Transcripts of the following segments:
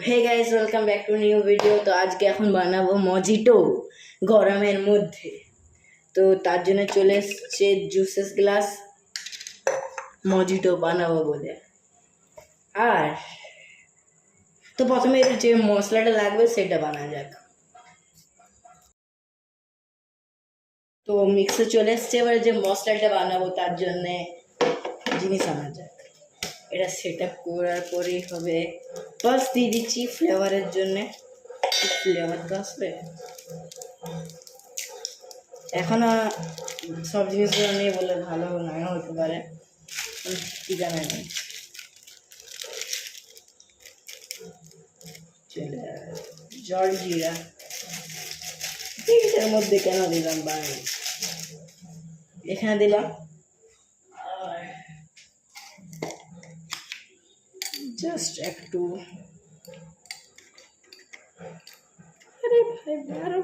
Hey guys, welcome back to new video. তো আজকে এখন বানাবো মজিটো গরমের মধ্যে। তো তার জন্য চলে এসছে জুসেস গ্লাস মজিটো বানাবো বলে। আর তো প্রথমে যে মশলাটা লাগবে সেটা বানানো যাক। তো মিক্সে চলে এসছে, এবার যে মশলাটা বানাবো তার জন্যে জিনিস আনা যাক। এটা সেট আপ করার পরেই হবে। ফার্স্ট দিয়ে দিচ্ছি ফ্লেভারের জন্যে। ফ্লেভার তো আসবে এখনো সব জিনিসগুলো নিয়ে বলে ভালো নাও হতে পারে, কি জানা নেই। চলে জল জিরা এটার মধ্যে কেন দিলাম ভাই, এখানে দিলাম জাস্ট একটু। আরে ভাই বারো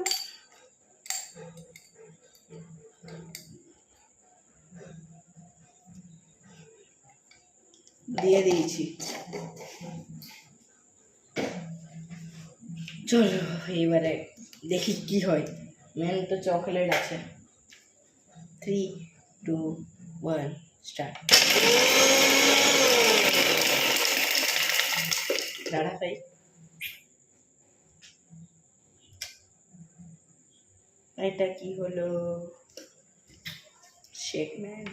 দিয়ে দিয়েছি। চলো এবারে দেখি কি হয়। মেন তো চকলেট আছে। 3, 2, 1 স্টার্ট। দাঁড়া ভাই, এটা কি হলো? Shake man.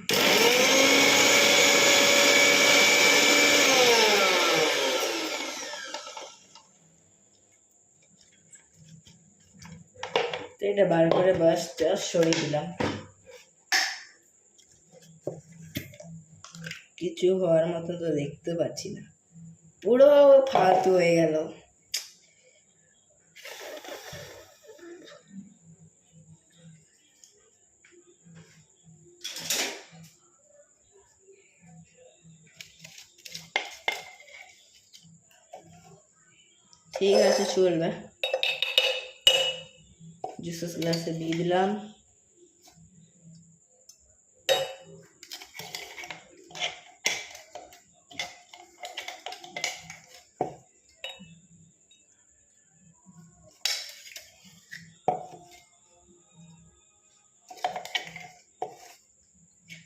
তো এটা বার করে বাস জাস্ট সরিয়ে দিলাম। কিছু হওয়ার মতো তো দেখতে পাচ্ছি না, পুরো ফালতু হয়ে গেল। ঠিক আছে, চলবে। জুসেস গ্লাসে দিয়ে দিলাম।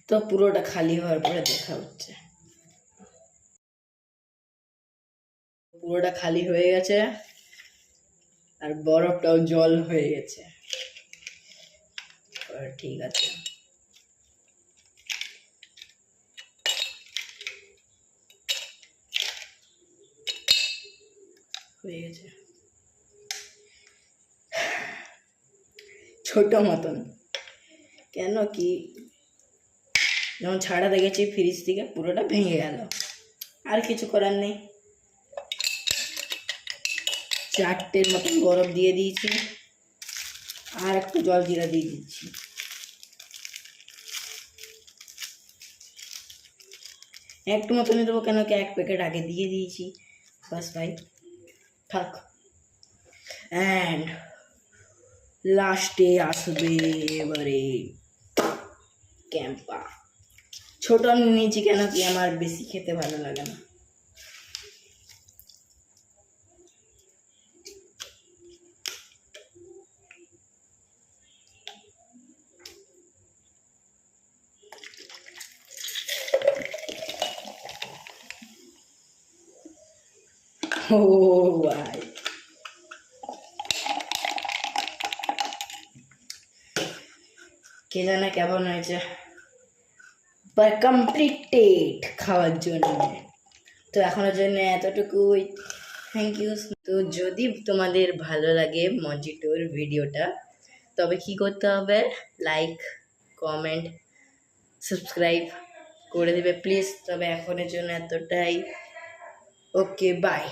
তো পুরোটা খালি হওয়ার পরে দেখা হচ্ছে। পুরোটা খালি হয়ে গেছে আর বরফটাও জল হয়ে গেছে। ঠিক আছে, হয়ে গেছে ছোট মতন। কেন কি যখন ছাড়া দেখেছি ফ্রিজ থেকে পুরোটা ভেঙে গেল। আর কিছু করার নেই, 4টের মতন বরফ দিয়ে দিয়েছি আর একটু জল জিরা দিয়ে দিচ্ছি। একটু মতনই দেবো, কেন কি 1 প্যাকেট আগে দিয়ে দিয়েছি। বাস ভাই থাক। অ্যান্ড লাস্টে আসবে এবারে ক্যাম্পা। ছোট আমি নিয়েছি কেন কি আমার বেশি খেতে ভালো লাগে না। ও ভাই, কে জানে কেমন হয়েছে, বাট কমপ্লিটেড খাওয়ার জন্য। তো এখনের জন্য এতটুকুই, থ্যাংক ইউ। তো যদি তোমাদের ভালো লাগে মজিটোর ভিডিওটা, তবে কি করতে হবে? লাইক, কমেন্ট, সাবস্ক্রাইব করে দেবে প্লিজ। তবে এখনের জন্য এতটাই। ওকে, বাই।